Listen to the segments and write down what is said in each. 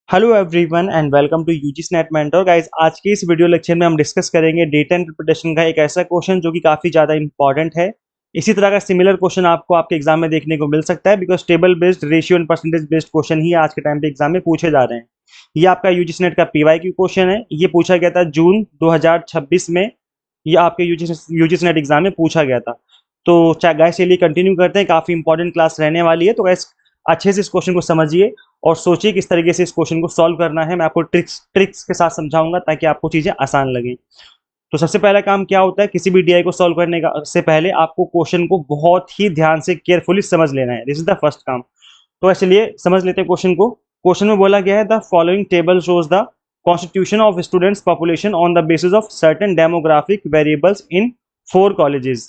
Hello everyone and welcome to UGC NET mentor guys. आज के इस वीडियो लेक्चर में हम डिस्कस करेंगे डेटा इंटरप्रिटेशन का एक ऐसा क्वेश्चन जो कि काफी ज्यादा इंपॉर्टेंट है। इसी तरह का सिमिलर क्वेश्चन आपको आपके एग्जाम में देखने को मिल सकता है, because table based ratio and percentage based question ही आज के टाइम पे एग्जाम में पूछे जा रहे हैं। ये आपका यूजीसी नेट का पीवाईक्यू क्वेश्चन है। ये पूछा गया था जून 2026 में। ये आपके यूजीसी नेट एग्जाम में पूछा गया था। तो गाइस चलिए कंटिन्यू करते हैं, काफी इंपॉर्टेंट क्लास रहने वाली है। तो गाइस अच्छे से इस क्वेश्चन को समझिए और सोचिए किस तरीके से इस क्वेश्चन को सॉल्व करना है। मैं आपको ट्रिक्स ट्रिक्स के साथ समझाऊंगा ताकि आपको चीजें आसान लगे। तो सबसे पहला काम क्या होता है, किसी भी डीआई को सॉल्व करने का से पहले आपको क्वेश्चन को बहुत ही ध्यान से केयरफुली समझ लेना है। दिस इज द फर्स्ट काम। तो चलिए समझ लेते हैं क्वेश्चन को। क्वेश्चन में बोला गया है the following table shows the constitution of students population on the basis of certain demographic variables in 4 colleges.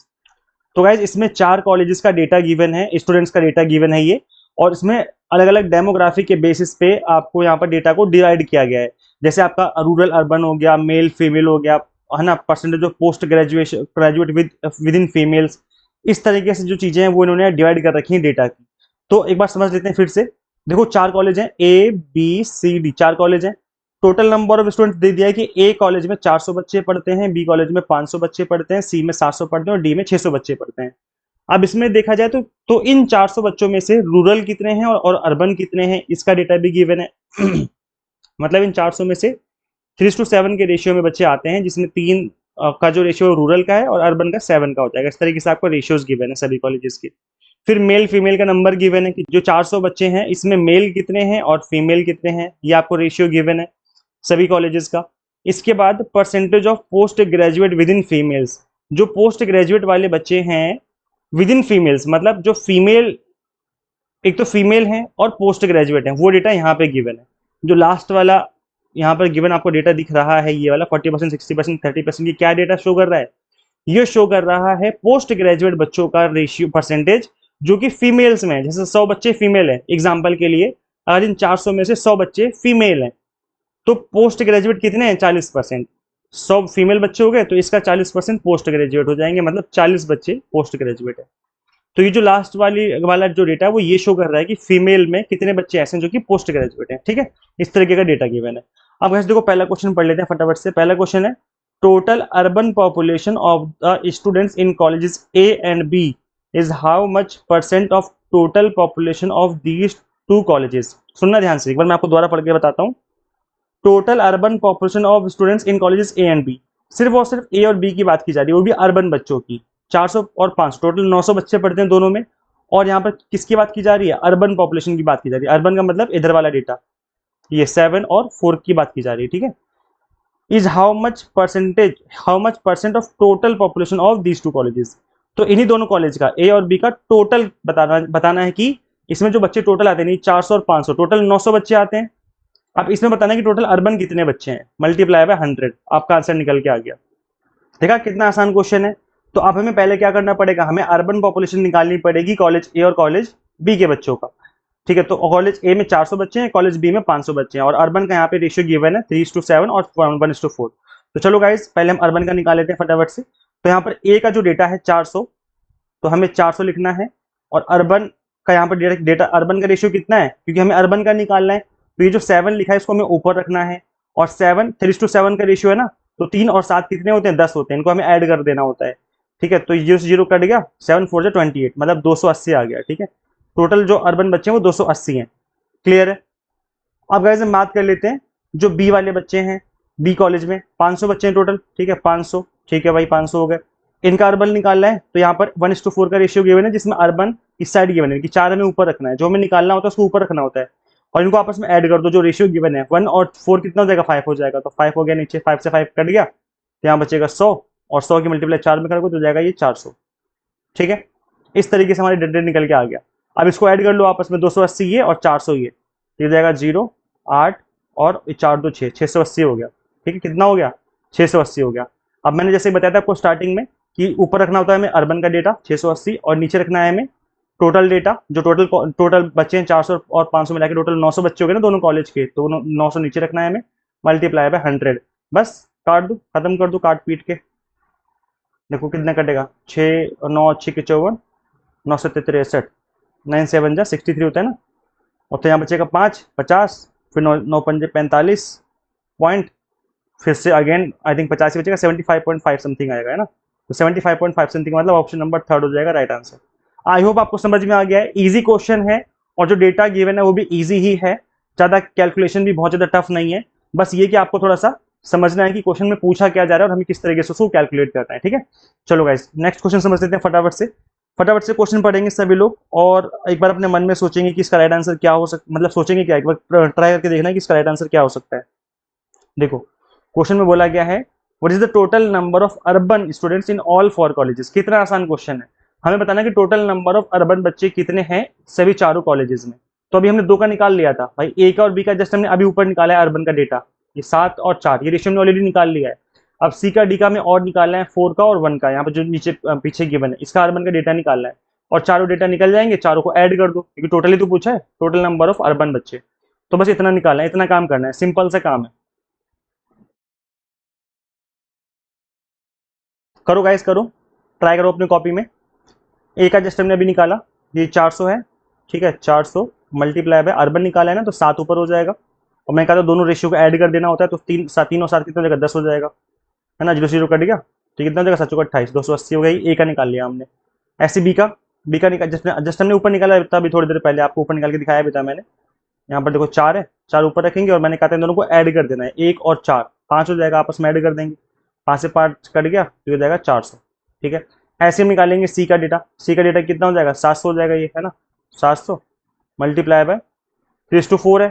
तो गाइज इसमें 4 कॉलेजेस का डेटा गिवन है, स्टूडेंट्स का डेटा गिवन है ये। और इसमें अलग अलग डेमोग्राफिक के बेसिस पे आपको यहाँ पर डेटा को डिवाइड किया गया है। जैसे आपका रूरल अर्बन हो गया, मेल फीमेल हो गया, है ना, percentage of post graduation graduate with in females. इस तरीके से जो चीजें हैं वो इन्होंने डिवाइड कर रखी हैं डेटा की। तो एक बार समझ लेते हैं फिर से। देखो 4 कॉलेज हैं, A B C D, 4 college हैं। टोटल नंबर ऑफ स्टूडेंट दे दिया है कि ए कॉलेज में 400 बच्चे पढ़ते हैं, बी कॉलेज में 500 बच्चे पढ़ते हैं, सी में 700 पढ़ते हैं और डी में 600 बच्चे पढ़ते हैं। अब इसमें देखा जाए तो इन 400 बच्चों में से रूरल कितने हैं और अर्बन कितने हैं, इसका डेटा भी गिवन है। मतलब इन 400 में से 3:7 के रेशियो में बच्चे आते हैं, जिसमें 3 का जो रेशियो रूरल का है और अर्बन का 7 का हो जाएगा। इस तरीके से आपको रेशियोज गिवन है सभी कॉलेजेस के। फिर मेल फीमेल का नंबर गिवन है कि जो 400 बच्चे हैं इसमें मेल कितने हैं और फीमेल कितने हैं, ये आपको रेशियो गिवन है सभी कॉलेजेस का। इसके बाद percentage of post graduate with in females, जो पोस्ट ग्रेजुएट वाले बच्चे हैं विद इन फीमेल्स, मतलब जो फीमेल, एक तो फीमेल है और पोस्ट ग्रेजुएट है, वो डेटा यहाँ पे गिवन है। जो लास्ट वाला यहाँ पर गिवन आपको डेटा दिख रहा है, ये वाला 40%, 60%, 30%, ये क्या डेटा शो कर रहा है? ये शो कर रहा है पोस्ट ग्रेजुएट बच्चों का रेशियो परसेंटेज, जो कि फीमेल्स में है। जैसे 100 बच्चे फीमेल है एग्जाम्पल के लिए, अगर इन 400 में से 100 बच्चे फीमेल हैं तो पोस्ट ग्रेजुएट कितने हैं? 40%। 100 फीमेल बच्चे हो गए तो इसका 40% पोस्ट ग्रेजुएट हो जाएंगे, मतलब 40 बच्चे पोस्ट ग्रेजुएट है। तो ये जो लास्ट वाला जो डेटा है वो ये शो कर रहा है कि फीमेल में कितने बच्चे ऐसे हैं जो कि पोस्ट ग्रेजुएट हैं। ठीक है, इस तरीके का डेटा गिवन है। अब वैसे देखो पहला क्वेश्चन पढ़ लेते हैं फटाफट से। पहला क्वेश्चन है total urban population of the students in colleges A and B is how much percent of total population of these 2 colleges. सुनना ध्यान से, एक बार मैं आपको दोबारा पढ़ के बताता हूँ। Total urban population of students in colleges A and B, सिर्फ और सिर्फ ए और बी की बात की जा रही है, वो भी अर्बन बच्चों की। 400 और 500, टोटल 900 बच्चे पढ़ते हैं दोनों में। और यहाँ पर किसकी बात की जा रही है? अर्बन पॉपुलेशन की बात की जा रही है। अर्बन का मतलब इधर वाला डेटा, ये 7 और 4 की बात की जा रही है। ठीक है, is how much percent of total population of these 2 colleges. तो इन्हीं दोनों कॉलेज का ए और बी का टोटल बताना है कि इसमें जो बच्चे टोटल आते हैं, 400 और 500, टोटल 900 बच्चे आते हैं। अब इसमें बताना है कि टोटल अर्बन कितने बच्चे हैं, मल्टीप्लाई बाय 100, आपका आंसर निकल के आ गया। देखा कितना आसान क्वेश्चन है। तो अब हमें पहले क्या करना पड़ेगा, हमें अर्बन पॉपुलेशन निकालनी पड़ेगी कॉलेज ए और कॉलेज बी के बच्चों का। ठीक है, तो कॉलेज ए में 400 बच्चे हैं, कॉलेज बी में 500 बच्चे हैं, और अर्बन का यहाँ पे रेशियो गिवन है 3:7 और 1:4। तो चलो गाइज पहले हम अर्बन का निकाल लेते हैं फटाफट से। तो यहाँ पर ए का जो डेटा है 400, तो हमें 400 लिखना है। और अर्बन का यहाँ पर डेटा अर्बन का रेशियो कितना है, क्योंकि हमें अर्बन का निकालना है, तो ये जो 7 लिखा है इसको हमें ऊपर रखना है। और 3:7 का रेशियो है ना, तो 3 और 7 कितने होते हैं? 10 होते हैं, इनको हमें ऐड कर देना होता है। ठीक है, तो 0 से 0 कट गया, 7 4 28, मतलब 280 आ गया। ठीक है, टोटल जो अर्बन बच्चे हैं वो 280 हैं। क्लियर है? अब गाइस हम बात कर लेते हैं जो बी वाले बच्चे हैं। बी कॉलेज में 500 बच्चे हैं टोटल। ठीक है, 500, ठीक है भाई 500 हो गए। इनका अर्बन निकालना है, तो यहाँ पर 1:4 का रेशियो गिवन है, जिसमें अर्बन इस साइड गिवन है कि 4 हमें ऊपर रखना है, जो हमें निकालना होता है उसको ऊपर रखना होता है। और इनको आपस में ऐड कर दो, जो रेशियो गिवन है 1 और 4 कितना हो जाएगा? 5 हो जाएगा। तो 5 हो गया नीचे, 5 से 5 कट गया, तो यहाँ बचेगा 100, और 100 की मल्टीप्लाई 4 में करोगे तो जाएगा ये 400। ठीक है, इस तरीके से हमारे डेटा निकल के आ गया। अब इसको ऐड कर लो आपस में, 280 ये और 400 ये, तो जाएगा 0 8 और 4 2 6, 680 हो गया। ठीक है, कितना हो गया? 680 हो गया। अब मैंने जैसे बताया था आपको स्टार्टिंग में कि ऊपर रखना होता है हमें अर्बन का डेटा 680, और नीचे रखना है हमें टोटल डेटा, जो टोटल बच्चे हैं 400 और 500 मिला के टोटल 900 बच्चे हो गए ना दोनों कॉलेज के, तो 900 नीचे रखना है हमें, मल्टीप्लाई बाय 100। बस काट दो, खत्म कर दो काट पीट के। देखो कितना कटेगा, 6 और 9 6 के 54, 9 7 63, 9 7 जा 63 होता है ना। और तो यहाँ बचेगा 5 50, फिर 9 9 पंजे 45 पॉइंट, फिर से अगेन आई थिंक 85 बचेगा, 75.5 समथिंग आएगा, है ना। तो 75.5 समथिंग मतलब ऑप्शन नंबर थर्ड हो जाएगा राइट आंसर। आई होप आपको समझ में आ गया है। इजी क्वेश्चन है और जो डेटा गिवन है वो भी इजी ही है, ज़्यादा कैलकुलेशन भी बहुत ज़्यादा टफ नहीं है। बस ये कि आपको थोड़ा सा समझना है कि क्वेश्चन में पूछा क्या जा रहा है और हमें किस तरीके से उसको कैलकुलेट करना है, ठीक है। चलो गाइस नेक्स्ट क्वेश्चन समझ लेते हैं फटाफट से। फटाफट से क्वेश्चन पढ़ेंगे सभी लोग और एक बार अपने मन में सोचेंगे कि इसका राइट आंसर क्या हो सकता, मतलब सोचेंगे क्या, एक बार ट्राई करके देखना है कि इसका राइट आंसर क्या हो सकता है। देखो क्वेश्चन में बोला गया है what is the total number of urban students in all four colleges. कितना आसान क्वेश्चन है, हमें बताना है कि टोटल नंबर ऑफ अर्बन बच्चे कितने हैं सभी चारों कॉलेजेस में। तो अभी हमने दो का निकाल लिया था भाई, ए का और बी का जस्ट हमने अभी ऊपर निकाला है अर्बन का डेटा, ये 7 और 4 ये रेशियो हमने ऑलरेडी निकाल लिया है। अब सी का डी का में और निकालना है 4 का और 1 का, यहाँ पर जो नीचे पीछे गिवन है इसका अर्बन का डेटा निकालना है और चारों डेटा निकल जाएंगे, चारों को ऐड कर दो क्योंकि टोटली तो पूछा है टोटल नंबर ऑफ अर्बन बच्चे। तो बस इतना निकालना है, इतना काम करना है, सिंपल सा काम है। करो गाइस करो, ट्राई करो अपनी कॉपी में। ए का जस्ट हमने अभी निकाला, ये 400 है, ठीक है। 400 मल्टीप्लाई बाय अर्बन निकाला है ना, तो 7 ऊपर हो जाएगा। और मैं कहा था दोनों रेशियो को ऐड कर देना होता है, तो 3 और 7 कितना हो जाएगा, 10 हो जाएगा, है ना। 0 0 कट गया तो कितना हो जाएगा, 7 28, 280 हो गई। ए का निकाल लिया हमने। ऐसे बी का निकाल जस्ट हमने ऊपर निकाला था अभी थोड़ी देर पहले, आपको ऊपर निकाल के दिखाया भी था मैंने। यहाँ पर देखो 4 है, 4 ऊपर रखेंगे और मैंने कहा था इन दोनों को ऐड कर देना है, 1 और 4 5 हो जाएगा, आपस में ऐड कर देंगे। 5 से 5 कट गया तो हो जाएगा 400, ठीक है। ऐसे हम निकालेंगे सी का डेटा, सी का डेटा कितना हो जाएगा, 700 हो जाएगा, ये है ना। 700 मल्टीप्लाई बाय 3:4 है,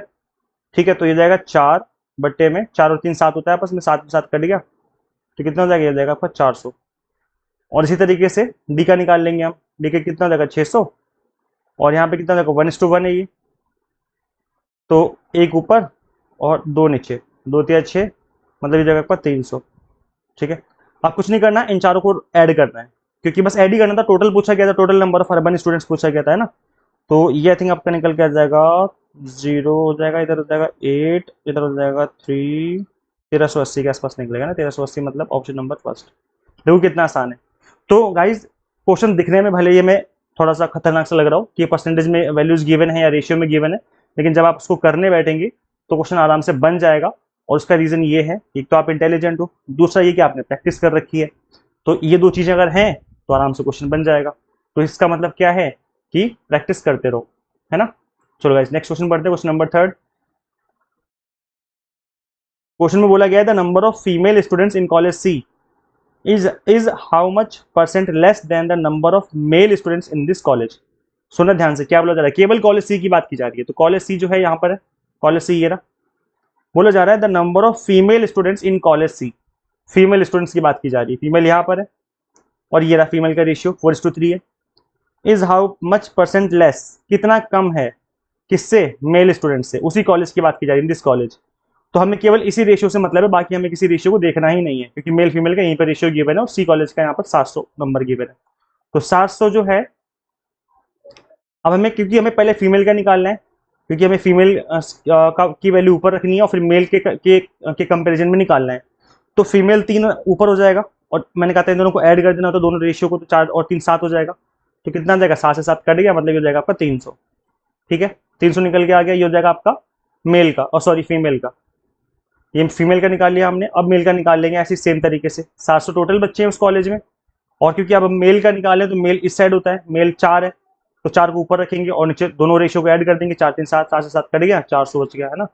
ठीक है। तो ये जाएगा 4 बट्टे में 4 और 3 7 होता है आपस में, 7 में 7 कट गया तो कितना हो जाएगा, ये जाएगा आपका 400। और इसी तरीके से डी का निकाल लेंगे हम, डी का कितना हो जाएगा 600 और यहाँ पे कितना हो जाएगा 1:1 है ये, तो एक ऊपर और 2 नीचे, 2 तिया 6 मतलब ये जगह पर 300, ठीक है। अब कुछ नहीं करना, इन चारों को ऐड करना है क्योंकि बस ऐड ही करना था, टोटल पूछा गया था, total number of urban students पूछा गया था, है ना। तो ये आई थिंक आपका निकल के आ जाएगा 0 हो जाएगा, इधर हो जाएगा 8, इधर हो जाएगा 3, 1380 के आसपास निकलेगा ना, 1380 मतलब ऑप्शन नंबर फर्स्ट। देखो कितना आसान है। तो गाइज क्वेश्चन दिखने में भले ये मैं थोड़ा सा खतरनाक सा लग रहा हूँ कि परसेंटेज में वैल्यूज गिवन है या रेशियो में गिवन है, लेकिन जब आप उसको करने बैठेंगे तो क्वेश्चन आराम से बन जाएगा। और उसका रीजन ये है, एक तो आप इंटेलिजेंट हो, दूसरा ये कि आपने प्रैक्टिस कर रखी है। तो ये दो चीजें अगर हैं तो आराम से क्वेश्चन बन जाएगा। तो इसका मतलब क्या है कि प्रैक्टिस करते रहो, है ना। चलो गाइस नेक्स्ट क्वेश्चन पढ़ते हैं, क्वेश्चन नंबर थर्ड। क्वेश्चन में बोला गया है the number of female students in college C is how much percent less than the number of male students in this college. सुनना ध्यान से, क्या बोला जा रहा है, केवल कॉलेज सी की बात की जा रही है। तो कॉलेज सी जो है यहाँ पर है, कॉलेज सी ये रहा, बोला जा रहा है the number of female students in college C. Female students की बात की जा रही है, फीमेल यहाँ पर है और ये रहा फीमेल का रेशियो 4:3 है। Is how much percent less, कितना कम है किससे, मेल स्टूडेंट से, उसी कॉलेज की बात की जा रही है, दिस कॉलेज। तो हमें केवल इसी रेशियो से मतलब है, बाकी हमें किसी रेशियो को देखना ही नहीं है क्योंकि मेल फीमेल का यहीं पर रेशियो गिवन है और सी कॉलेज का यहाँ पर 700 नंबर गिवन है। तो 700 जो है, अब हमें क्योंकि हमें पहले फीमेल का निकालना है, क्योंकि हमें फीमेल की वैल्यू ऊपर रखनी है और फिर मेल के कंपेरिजन में निकालना है। तो फीमेल 3 ऊपर हो जाएगा और मैंने कहा था इन दोनों को ऐड कर देना, तो दोनों रेशियो को, तो 4 और 3 7 हो जाएगा। तो कितना आ जाएगा, 7 से 7 कट गया मतलब ये हो जाएगा आपका 300, ठीक है। 300 निकल के आ गया, ये हो जाएगा आपका मेल का, और सॉरी फीमेल का। ये फीमेल का निकाल लिया हमने, अब मेल का निकाल लेंगे ऐसी सेम तरीके से। 700 टोटल बच्चे हैं उस कॉलेज में, और क्योंकि अब मेल का निकालें तो मेल इस साइड होता है, मेल 4 है तो 4 को ऊपर रखेंगे और नीचे दोनों रेशियो को ऐड कर देंगे, 4 3 7, 7 से 7 कट गया, 400 बच गया, है ना।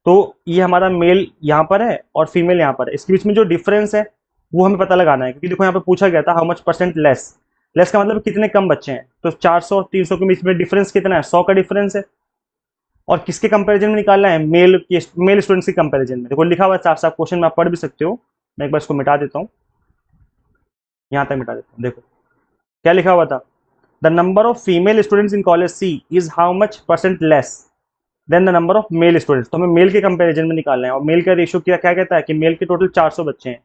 तो ये हमारा मेल यहाँ पर है और फीमेल यहाँ पर है, इसके बीच में जो डिफरेंस है वो हमें पता लगाना है क्योंकि देखो यहाँ पे पूछा गया था how much percent less, less का मतलब कितने कम बच्चे हैं। तो 400 और 300 के बीच में डिफरेंस कितना है, 100 का डिफरेंस है। और किसके कंपैरिजन में निकालना है, मेल स्टूडेंट्स के कंपैरिजन में। देखो लिखा हुआ है साफ साफ, क्वेश्चन में आप पढ़ भी सकते हो, मैं एक बार इसको मिटा देता हूँ, यहाँ तक मिटा देता हूँ। देखो क्या लिखा हुआ था, the number of female students in college C is how much percent less than the number of male students. तो हमें मेल के कंपैरिजन में निकालना है और मेल का रेशियो क्या क्या कहता है कि मेल के टोटल 400 बच्चे हैं,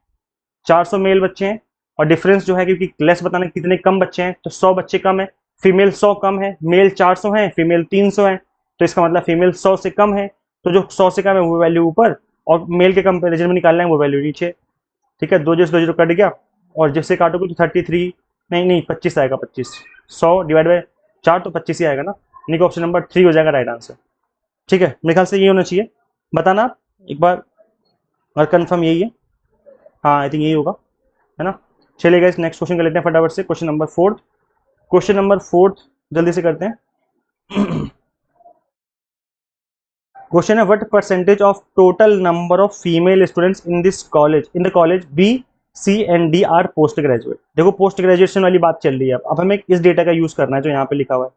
400 मेल बच्चे हैं, और डिफरेंस जो है क्योंकि लेस बताना कितने कम बच्चे हैं तो 100 बच्चे कम है, फीमेल 100 कम है, मेल 400 है, फीमेल 300 है। तो इसका मतलब फीमेल 100 से कम है, तो जो 100 से कम है वो वैल्यू ऊपर और मेल के कंपेरिजन में निकालना है वो वैल्यू नीचे, ठीक है। 2 जीरो 2 जीरो कट गया और जिससे काटोगे तो 33, नहीं नहीं 25 आएगा, 25, 100 डिवाइड बाई 4 तो 25 ही आएगा ना, यानी कि ऑप्शन नंबर 3 हो जाएगा राइट आंसर, ठीक है, मेरे ख्याल से ये होना चाहिए, बताना आप एक बार और कंफर्म यही है। हाँ आई थिंक यही होगा, है ना। चलिए गाइस नेक्स्ट क्वेश्चन कर लेते हैं फटाफट से, question number fourth. Question number fourth जल्दी से करते हैं। क्वेश्चन है what percentage of total number of female students in this college, in the college B C and D are post graduate. देखो पोस्ट ग्रेजुएशन वाली बात चल रही है, अब हमें इस डेटा का यूज करना है जो यहाँ पे लिखा हुआ है।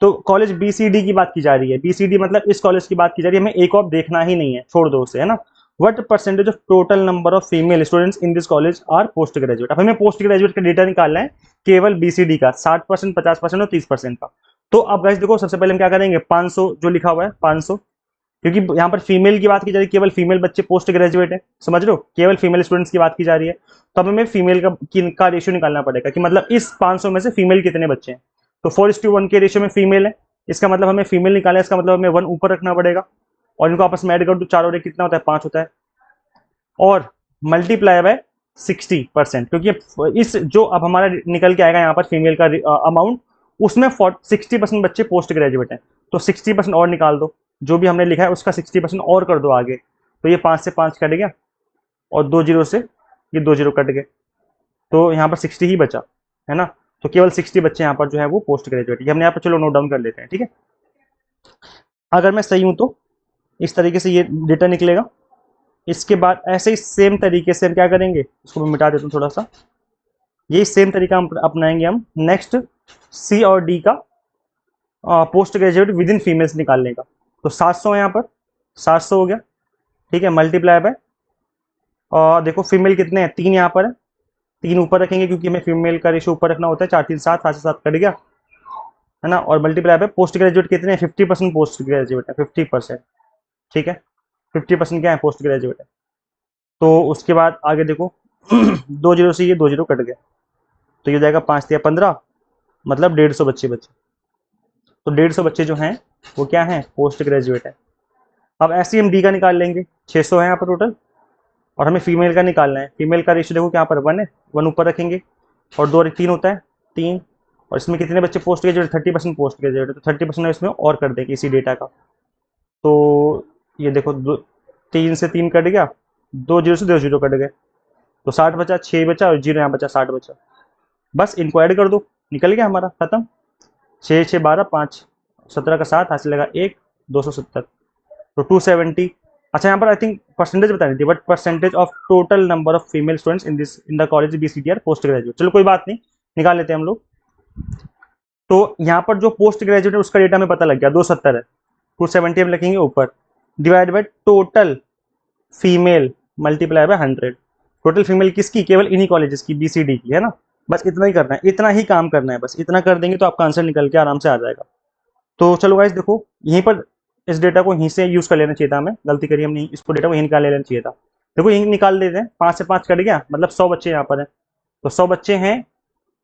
तो कॉलेज बी सी डी की बात की जा रही है, बी सी डी मतलब इस कॉलेज की बात की जा रही है, हमें एक और देखना ही नहीं है, छोड़ दो उसे, है ना। What percentage of total number of female students in this college are post graduate. अब हमें पोस्ट ग्रेजुएट का डेटा निकालना है केवल बीसीडी का, 60%, 50% और 30% का। तो अब गाइस देखो सबसे पहले हम क्या करेंगे, 500 जो लिखा हुआ है 500, क्योंकि यहाँ पर फीमेल की बात की जा रही है, केवल फीमेल बच्चे पोस्ट ग्रेजुएट है, समझ रहे हो, केवल फीमेल स्टूडेंट्स की बात की जा रही है। तो अब हमें फीमेल का रेशियो निकालना पड़ेगा कि मतलब इस 500 में से फीमेल कितने बच्चे हैं। तो 4:1 के रेशियो में फीमेल है, इसका मतलब हमें फीमेल निकालना है, इसका मतलब हमें 1 ऊपर रखना पड़ेगा और इनको आपस में ऐड कर दो, 4 और 1 कितना होता है, 5 होता है, और मल्टीप्लाई बाय 60%, क्योंकि इस जो अब हमारा निकल के आएगा यहाँ पर फीमेल का अमाउंट, उसमें 60% बच्चे पोस्ट ग्रेजुएट हैं। तो 60% और निकाल दो, जो भी हमने लिखा है उसका 60% और कर दो आगे। तो ये 5 से 5 कट गया और 2 जीरो से ये 2 जीरो कट गए, तो यहाँ पर 60 ही बचा, है ना। तो केवल 60 बच्चे यहाँ पर जो है वो पोस्ट ग्रेजुएट, ये हमने यहाँ पर चलो नोट डाउन कर लेते हैं, ठीक है। अगर मैं सही हूं तो इस तरीके से ये डेटा निकलेगा। इसके बाद ऐसे ही सेम तरीके से हम क्या करेंगे, इसको मैं मिटा देता हूँ थोड़ा सा, यही सेम तरीका हम अपनाएंगे हम नेक्स्ट सी और डी का post graduate with in females निकालने का। तो 700 है यहाँ पर, 700 हो गया, ठीक है, मल्टीप्लाई बाय, और देखो फीमेल कितने हैं, 3 यहाँ पर है, 3 ऊपर रखेंगे क्योंकि हमें फीमेल का रेशियो ऊपर रखना होता है, 4 3 7, 7 से 7 कट गया, है ना। और मल्टीप्लाई बाय पोस्ट ग्रेजुएट कितने हैं, 50% पोस्ट ग्रेजुएट है, 50%, ठीक है, 50% क्या है, पोस्ट ग्रेजुएट है। तो उसके बाद आगे देखो 2 जीरो से ये 2 जीरो कट गए, तो ये जाएगा 5 या 15, मतलब 150 बच्चे बचे। तो 150 बच्चे जो हैं वो क्या हैं, पोस्ट ग्रेजुएट है। अब ऐसे ही हम डी का निकाल लेंगे, 600 है यहाँ पर टोटल, और हमें फीमेल का निकालना है। फीमेल का रेशियो देखो यहाँ पर 1 है, 1 ऊपर रखेंगे, और 2 और 3 होता है 3, और इसमें कितने बच्चे पोस्ट ग्रेजुएट, 30% पोस्ट ग्रेजुएट है, तो 30% इसमें और कर देंगे इसी डेटा का। तो ये देखो 3 से 3 कट गया, 2 जीरो से 2 जीरो कट गए, तो 60 बचा, 6 बचा और जीरो यहाँ बचा, 60 बचा। बस इनको ऐड कर दो, निकल गया हमारा, खत्म। 6 6 12 5 17 का 7 हासिल लगा 1, 270, तो 270। अच्छा यहाँ पर आई थिंक परसेंटेज बतानी थी, but percentage of total number of female students in the college BCTR post graduate, चलो कोई बात नहीं, निकाल लेते हैं हम लोग। तो यहाँ पर जो पोस्ट ग्रेजुएट है उसका डेटा हमें पता लग गया, 270 है, 270 हम लिखेंगे ऊपर, divide by total female multiply by 100। Total female किसकी, केवल इन्हीं कॉलेजेस की, बीसीडी की, है ना। बस इतना ही करना है, इतना ही काम करना है, बस इतना कर देंगे तो आपका आंसर निकल के आराम से आ जाएगा। तो चलो गाइस देखो यहीं पर इस डेटा को यहीं से यूज कर लेना चाहिए था, हमें गलती करी हमने, इसको डेटा को यहीं निकाल लेना चाहिए था। देखो यहीं निकाल देते हैं, 5 से 5 कट गया, मतलब 100 बच्चे यहाँ पर हैं, तो 100 बच्चे हैं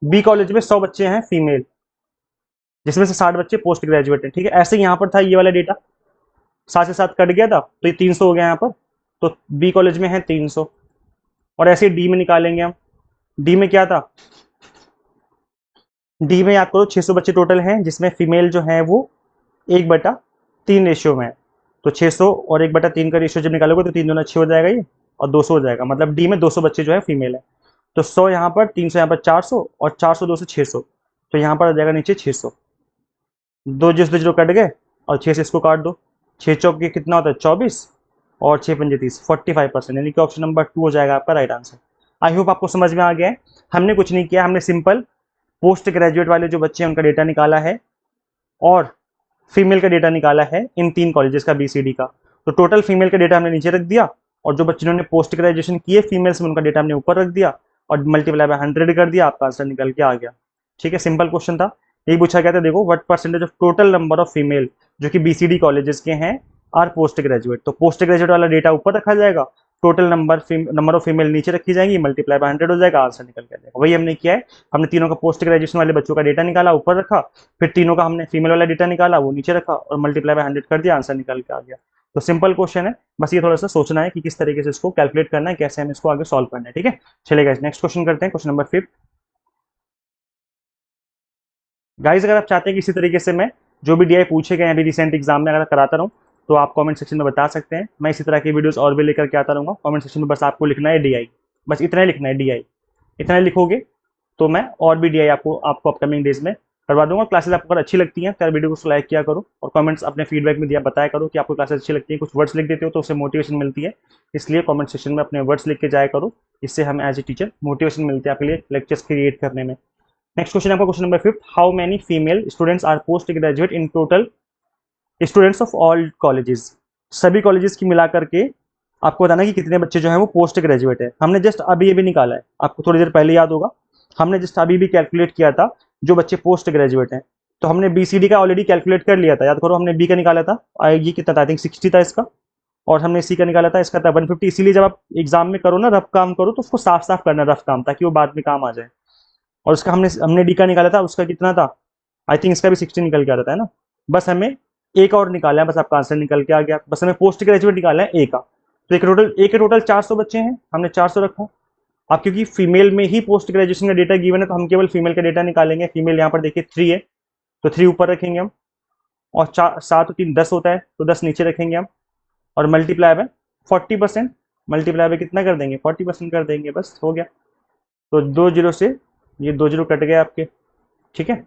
बी कॉलेज में, 100 बच्चे हैं फीमेल, जिसमें से 60 बच्चे पोस्ट ग्रेजुएट हैं, ठीक है। ऐसे ही यहाँ पर था ये वाला डेटा, 7 से 7 कट गया था, तो ये 300 हो गया यहाँ पर, तो बी कॉलेज में है 300, और ऐसे डी में निकालेंगे हम। डी में क्या था, डी में याद करो 600 बच्चे टोटल हैं, जिसमें फीमेल जो है वो 1/3 रेशियो में है, तो 600 और 1/3 का रेशियो जब निकालोगे तो 3 दूना 6 हो जाएगा ये, और 200 हो जाएगा, मतलब डी में 200 बच्चे जो है फीमेल है। तो 100 यहाँ पर, 300 यहाँ पर, 400, और 400 2 से 600, तो यहाँ पर आ जाएगा नीचे 600, 2 जीरो कट गए, और 6 से इसको काट दो, 6 चौक के कितना होता है 24, और 6 पंजे 30, 45%, यानी कि ऑप्शन नंबर 2 हो जाएगा आपका राइट आंसर। आई होप आपको समझ में आ गया है। हमने कुछ नहीं किया, हमने सिंपल पोस्ट ग्रेजुएट वाले जो बच्चे हैं उनका डेटा निकाला है, और फीमेल का डेटा निकाला है इन 3 कॉलेजेस का बीसीडी का। तो टोटल फीमेल का डेटा हमने नीचे रख दिया, और जो बच्चों ने पोस्ट ग्रेजुएशन किए फीमेल्स में उनका डेटा हमने ऊपर रख दिया, और मल्टीप्लाई बाय 100 कर दिया, आपका आंसर निकल के आ गया। ठीक है, सिंपल क्वेश्चन था, यही पूछा गया था। देखो what percentage of total number of female जो कि बीसीडी कॉलेजेस के हैं आर पोस्ट ग्रेजुएट, तो पोस्ट ग्रेजुएट वाला डेटा ऊपर रखा जाएगा, टोटल नंबर ऑफ फीमेल नीचे रखी जाएगी, मल्टीप्लाई बाय 100 हो जाएगा, आंसर निकल के आ जाएगा। वही हमने किया है, हमने तीनों का पोस्ट ग्रेजुएशन वाले बच्चों का डेटा निकाला, ऊपर रखा, फिर तीनों का हमने फीमेल वाला डेटा निकाला, वो नीचे रखा, और मल्टीप्लाई बाय 100 कर दिया, आंसर निकल के आ गया। तो सिंपल क्वेश्चन है, बस ये थोड़ा सा सोचना है कि किस तरीके से इसको कैलकुलेट करना है, कैसे हमें इसको आगे सॉल्व करना है, ठीक है। चलेगा, नेक्स्ट क्वेश्चन करते हैं, क्वेश्चन नंबर 5। गाइज अगर आप चाहते हैं कि इसी तरीके से मैं जो भी डीआई पूछे गए अभी रिसेंट एग्जाम में अगर कराता रहूँ, तो आप कमेंट सेक्शन में बता सकते हैं। मैं इसी तरह की वीडियोस और भी लेकर के आता रहूँगा। कमेंट सेक्शन में बस आपको लिखना है DI, बस इतना ही लिखना है DI। इतना ही लिखोगे तो मैं और भी DI आपको आपको अपकमिंग डेज में करवा दूंगा। क्लासेस आपको अगर अच्छी लगती हैं तो वीडियो को लाइक किया करो और कमेंट्स अपने फीडबैक में दिया बताया करो कि आपको क्लासेस अच्छी लगती हैं। कुछ वर्ड्स लिख देते हो तो उससे मोटिवेशन मिलती है, इसलिए कमेंट सेक्शन में अपने वर्ड्स लिख के जाया करो। इससे हमें एज ए टीचर मोटिवेशन मिलती है आपके लिए लेक्चर्स क्रिएट करने में। नेक्स्ट क्वेश्चन आपका question number 5, how many female students are post graduate in total students of all colleges. सभी कॉलेजेस की मिलाकर के आपको बताना कि कितने बच्चे जो हैं वो पोस्ट ग्रेजुएट है। हमने जस्ट अभी ये भी निकाला है, आपको थोड़ी देर पहले याद होगा, हमने जस्ट अभी भी कैलकुलेट किया था जो बच्चे पोस्ट ग्रेजुएट हैं। तो हमने BCD का ऑलरेडी कैलकुलेट कर लिया था, याद करो, हमने B का निकाला था, ये कितना था, आई थिंक 60 था इसका, और हमने C का निकाला था, इसका था 150। इसीलिए जब आप एग्जाम में करो ना, रफ काम करो तो उसको साफ साफ करना रफ काम, ताकि वो बाद में काम आ जाए। और उसका हमने हमने D का निकाला था, उसका कितना था, आई थिंक इसका भी 60 निकल के आ जाता है ना। बस हमें एक और निकाला है, बस आपका आंसर निकल के आ गया। बस हमें पोस्ट ग्रेजुएट निकाला है A का। तो एक टोटल 400 बच्चे हैं, हमने 400 रखा। अब क्योंकि फीमेल में ही पोस्ट ग्रेजुएशन का डेटा गिवन है तो हम केवल फीमेल का डेटा निकालेंगे। फीमेल यहाँ पर देखिए 3 है तो 3 ऊपर रखेंगे हम, और 7 और 3 10 होता है तो 10 नीचे रखेंगे हम, और मल्टीप्लाई बाय 40%। मल्टीप्लाई बाय कितना कर देंगे, 40% कर देंगे, बस हो गया। तो 2 जीरो से ये 2 जीरो कट गए आपके, ठीक है।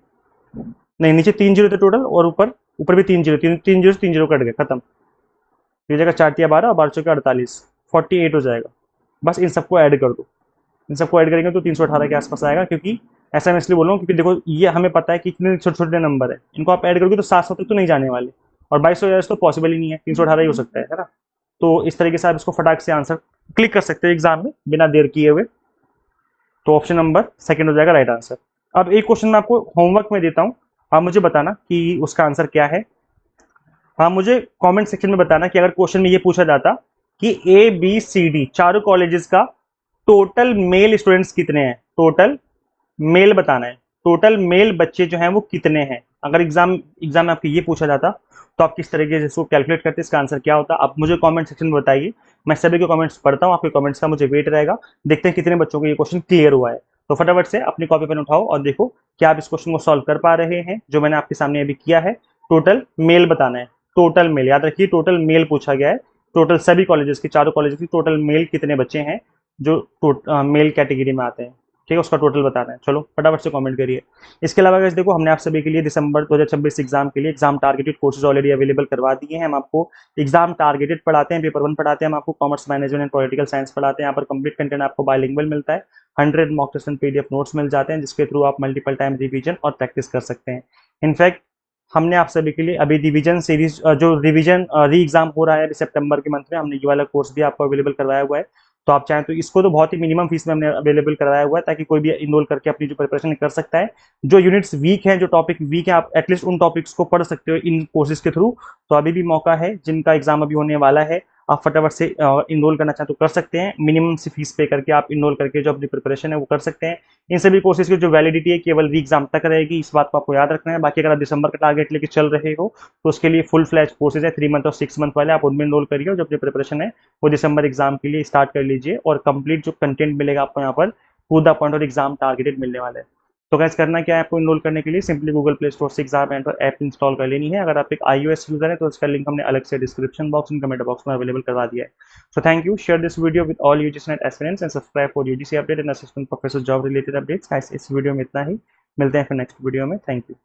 नहीं, नीचे 3 जीरो थे टोटल, और ऊपर ऊपर भी 3 जीरो, 3 जीरो कट गए, खत्म। ये जगह 4 या 12 और 12 चौके 48, 48 हो जाएगा। बस इन सबको ऐड कर दो, इन सबको ऐड करेंगे तो 318 के आसपास आएगा। क्योंकि ऐसा मैं इसलिए बोल रहा हूँ क्योंकि देखो ये हमें पता है कि इतने छोटे छोटे नंबर है, इनको आप ऐड करोगे तो 700 तक तो नहीं जाने वाले, और 2200 तो पॉसिबल ही नहीं है, 318 ही हो सकता है ना। तो इस तरीके से आप इसको फटाक से आंसर क्लिक कर सकते हो एग्जाम में बिना देर किए हुए। तो ऑप्शन नंबर सेकंड हो जाएगा राइट आंसर। अब एक क्वेश्चन मैं आपको होमवर्क में देता हूँ, आप मुझे बताना कि उसका आंसर क्या है। हाँ, मुझे कमेंट सेक्शन में बताना कि अगर क्वेश्चन में ये पूछा जाता कि ABCD चारों कॉलेजेस का टोटल मेल स्टूडेंट्स कितने हैं, टोटल मेल बताना है, टोटल मेल बच्चे जो हैं वो कितने हैं। अगर एग्जाम में आपको ये पूछा जाता तो आप किस तरीके से इसको कैलकुलेट करते, इसका आंसर क्या होता, आप मुझे कमेंट सेक्शन में बताइए। मैं सभी के कमेंट्स पढ़ता हूँ, आपके कमेंट्स का मुझे वेट रहेगा। देखते हैं कितने बच्चों को ये क्वेश्चन क्लियर हुआ है। तो फटाफट से अपनी कॉपी पेन उठाओ और देखो क्या आप इस क्वेश्चन को सॉल्व कर पा रहे हैं जो मैंने आपके सामने अभी किया है। टोटल मेल बताना है, टोटल मेल, याद रखिए टोटल मेल पूछा गया है। टोटल सभी कॉलेजेस की, चारों कॉलेजेस की टोटल मेल कितने बच्चे हैं जो मेल कैटेगरी में आते हैं, ठीक है, उसका टोटल बताना है। चलो फटाफट से कमेंट करिए। इसके अलावा गाइस देखो, हमने आप सभी के लिए दिसंबर 2026 एग्जाम के लिए exam targeted courses already available करवा दिए हैं। हम आपको एग्जाम टारगेटेड पढ़ाते हैं, पेपर 1 पढ़ाते हैं, हम आपको commerce management and political science पढ़ाते हैं। यहाँ पर कंप्लीट कंटेंट आपको बाइलिंगुअल मिलता है, 100 mock test and PDF notes मिल जाते हैं जिसके थ्रू आप मल्टीपल टाइम रिवीजन और प्रैक्टिस कर सकते हैं। इनफैक्ट हमने आप सभी के लिए अभी रिवीजन सीरीज, जो रिवीजन री एग्जाम हो रहा है अभी सितंबर के मंथ में, हमने ये वाला कोर्स भी आपको अवेलेबल करवाया हुआ है। तो आप चाहें तो इसको तो बहुत ही मिनिमम फीस में हमने अवेलेबल कराया हुआ है ताकि कोई भी इनरोल करके अपनी जो प्रिपरेशन कर सकता है। जो यूनिट्स वीक हैं, जो टॉपिक वीक है, आप एटलीस्ट उन टॉपिक्स को पढ़ सकते हो इन कोर्सेज के थ्रू। तो अभी भी मौका है, जिनका एग्जाम अभी होने वाला है, आप फटाफट से इनरोल करना चाहें तो कर सकते हैं। मिनिमम सी फीस पे करके आप इनरोल करके जो अपनी प्रिपरेशन है वो कर सकते हैं। इन सभी कोर्सेज की जो वैलिडिटी है केवल री एग्जाम तक रहेगी, इस बात को आपको याद रखना है। बाकी अगर आप दिसंबर का टारगेट लेके चल रहे हो तो उसके लिए फुल फ्लैज कोर्सेज है, 3 मंथ और 6 मंथ वाले, आप उनमें इनरोल करिए और जो अपनी प्रिपरेशन है वो दिसंबर एग्जाम के लिए स्टार्ट कर लीजिए। और कंप्लीट जो कंटेंट मिलेगा आपको यहाँ पर टू द पॉइंट और एग्जाम टारगेटेड मिलने वाला है। तो गाइस करना क्या है आपको इनरोल करने के लिए, सिंपली गूगल प्ले स्टोर से एग्जाम एंटर ऐप इंस्टॉल कर लेनी है। अगर आप एक iOS यूजर है तो उसका लिंक हमने अलग से description box and comment box में अवेलेबल करवा दिया है। So thank you, share this video with all UGC net aspirants and subscribe for UGC update and assistant professor job related updates. Guys इस वीडियो में इतना ही, मिलते हैं फिर नेक्स्ट वीडियो में। Thank you.